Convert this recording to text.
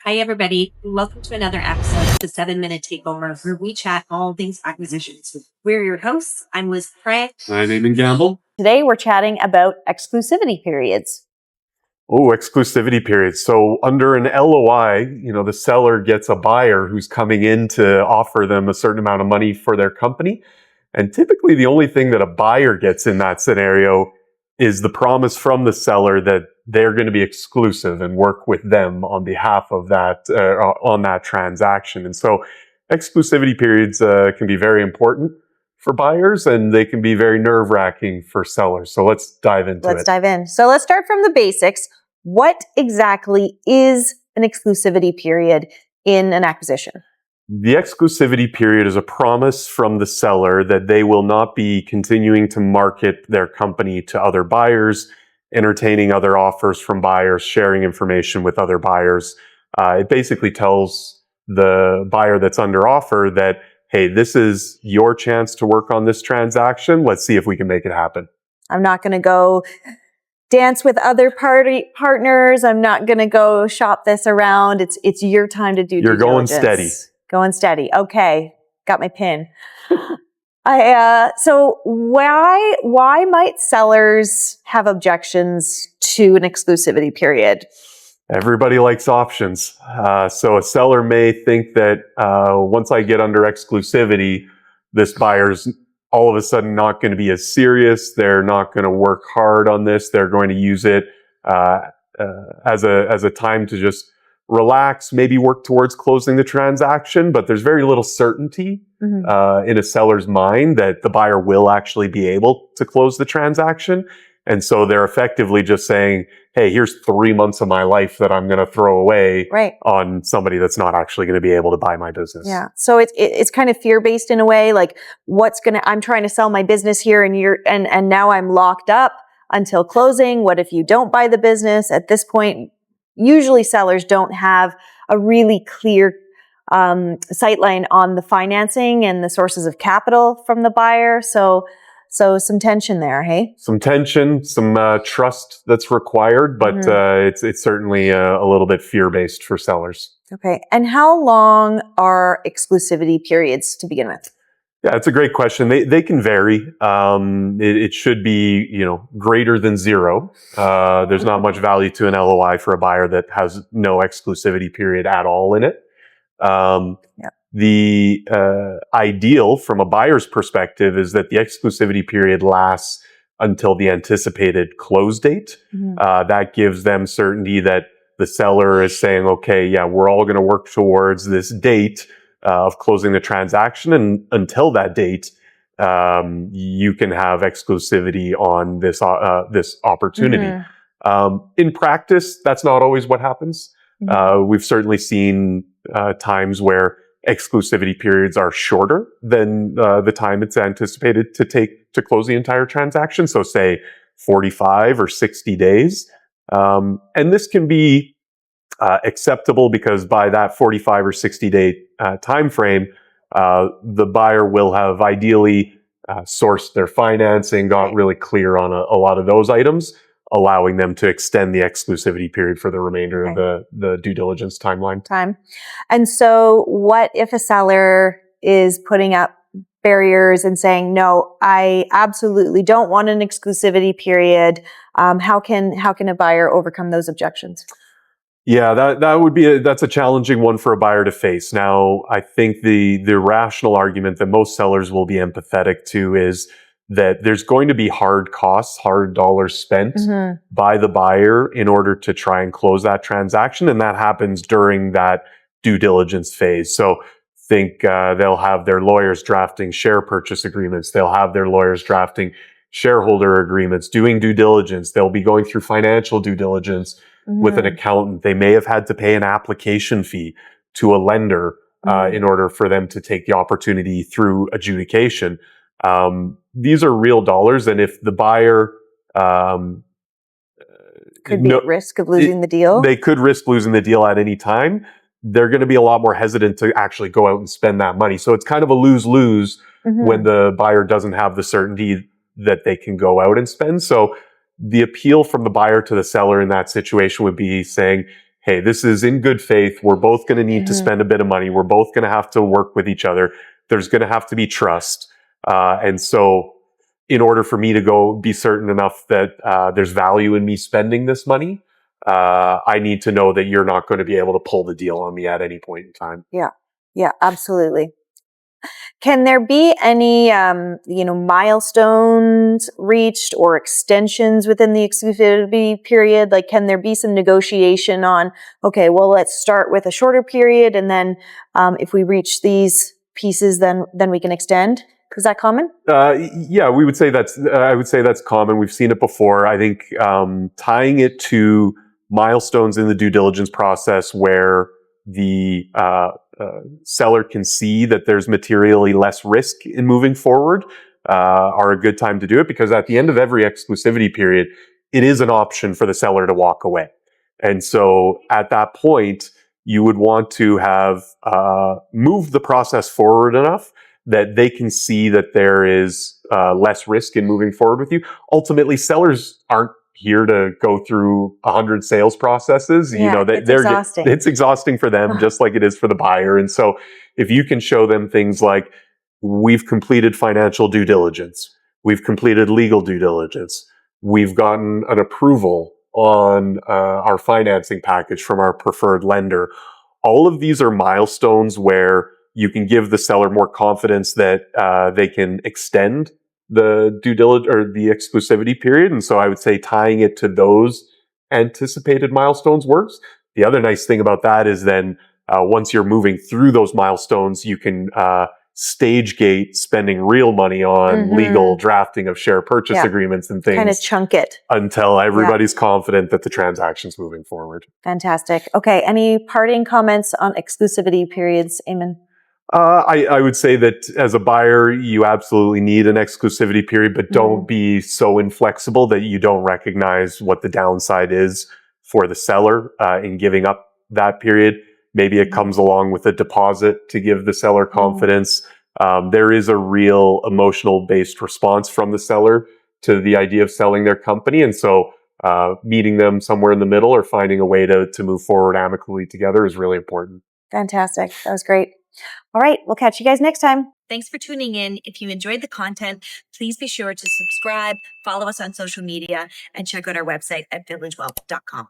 Hi, everybody. Welcome to another episode of the 7-Minute Takeover, where we chat all things acquisitions. We're your hosts. I'm Liz Prey. I'm Eamon Gamble. Today, we're chatting about exclusivity periods. Oh, exclusivity periods. So under an LOI, the seller gets a buyer who's coming in to offer them a certain amount of money for their company. And typically the only thing that a buyer gets in that scenario is the promise from the seller that they're going to be exclusive and work with them on behalf of that, on that transaction. And so exclusivity periods can be very important for buyers, and they can be very nerve-wracking for sellers. So let's dive into it. Let's dive in. So let's start from the basics. What exactly is an exclusivity period in an acquisition? The exclusivity period is a promise from the seller that they will not be continuing to market their company to other buyers, entertaining other offers from buyers, sharing information with other buyers. It basically tells the buyer that's under offer that, hey, this is your chance to work on this transaction. Let's see if we can make it happen. I'm not going to go dance with other partners. I'm not going to go shop this around. It's your time to do due You're going diligence. steady. Going steady. Okay. Got my pin. So why might sellers have objections to an exclusivity period? Everybody likes options. So a seller may think that once I get under exclusivity, this buyer's all of a sudden not going to be as serious. They're not going to work hard on this. They're going to use it as a time to just relax, maybe work towards closing the transaction. But there's very little certainty in a seller's mind that the buyer will actually be able to close the transaction. And so they're effectively just saying, hey, here's 3 months of my life that I'm going to throw away on somebody that's not actually going to be able to buy my business. Yeah. So it's kind of fear-based in a way, like I'm trying to sell my business here and now I'm locked up until closing. What if you don't buy the business? At this point, usually sellers don't have a really clear sightline on the financing and the sources of capital from the buyer. So some tension there, hey? Some tension, some trust that's required, but it's certainly a little bit fear-based for sellers. Okay. And how long are exclusivity periods to begin with? Yeah, it's a great question. They can vary. It should be, greater than 0. There's not much value to an LOI for a buyer that has no exclusivity period at all in it. The ideal from a buyer's perspective is that the exclusivity period lasts until the anticipated close date. That gives them certainty that the seller is saying, okay, yeah, we're all going to work towards this date of closing the transaction. And until that date, you can have exclusivity on this opportunity. In practice, that's not always what happens. We've certainly seen times where exclusivity periods are shorter than the time it's anticipated to take to close the entire transaction. So say 45 or 60 days. And this can be acceptable because by that 45 or 60 day time frame, the buyer will have ideally sourced their financing, got really clear on a lot of those items, allowing them to extend the exclusivity period for the remainder of the due diligence timeline. And so what if a seller is putting up barriers and saying, no, I absolutely don't want an exclusivity period? How can a buyer overcome those objections? Yeah, that's a challenging one for a buyer to face. Now, I think the rational argument that most sellers will be empathetic to is that there's going to be hard costs, hard dollars spent by the buyer in order to try and close that transaction. And that happens during that due diligence phase. So think they'll have their lawyers drafting share purchase agreements. They'll have their lawyers drafting shareholder agreements, doing due diligence. They'll be going through financial due diligence with an accountant. They may have had to pay an application fee to a lender in order for them to take the opportunity through adjudication. These are real dollars, and if the buyer could be at risk of losing the deal, they could risk losing the deal at any time. They're going to be a lot more hesitant to actually go out and spend that money. So it's kind of a lose-lose when the buyer doesn't have the certainty that they can go out and spend. So the appeal from the buyer to the seller in that situation would be saying, hey, this is in good faith. We're both going to need to spend a bit of money. We're both going to have to work with each other. There's going to have to be trust. And so in order for me to go be certain enough that there's value in me spending this money, I need to know that you're not going to be able to pull the deal on me at any point in time. Yeah, absolutely. Can there be any, milestones reached or extensions within the exclusivity period? Like, can there be some negotiation on, okay, well, let's start with a shorter period, and then if we reach these pieces, then we can extend? Is that common? Yeah, we would say that's. I would say that's common. We've seen it before. I think tying it to milestones in the due diligence process, where the seller can see that there's materially less risk in moving forward, are a good time to do it, because at the end of every exclusivity period, it is an option for the seller to walk away. And so at that point, you would want to have moved the process forward enough that they can see that there is less risk in moving forward with you. Ultimately, sellers aren't here to go through 100 sales processes. Yeah, it's exhausting. It's exhausting for them, just like it is for the buyer. And so if you can show them things like, we've completed financial due diligence, we've completed legal due diligence, we've gotten an approval on our financing package from our preferred lender. All of these are milestones where you can give the seller more confidence that they can extend the due diligence or the exclusivity period. And so I would say tying it to those anticipated milestones works. The other nice thing about that is then once you're moving through those milestones, you can stage gate spending real money on legal drafting of share purchase agreements and things. Kind of chunk it until everybody's confident that the transaction's moving forward. Fantastic. Okay. Any parting comments on exclusivity periods, Eamon? I would say that as a buyer, you absolutely need an exclusivity period, but don't be so inflexible that you don't recognize what the downside is for the seller in giving up that period. Maybe it comes along with a deposit to give the seller confidence. There is a real emotional based response from the seller to the idea of selling their company. And so meeting them somewhere in the middle or finding a way to move forward amicably together is really important. Fantastic. That was great. All right. We'll catch you guys next time. Thanks for tuning in. If you enjoyed the content, please be sure to subscribe, follow us on social media, and check out our website at villagewellth.com.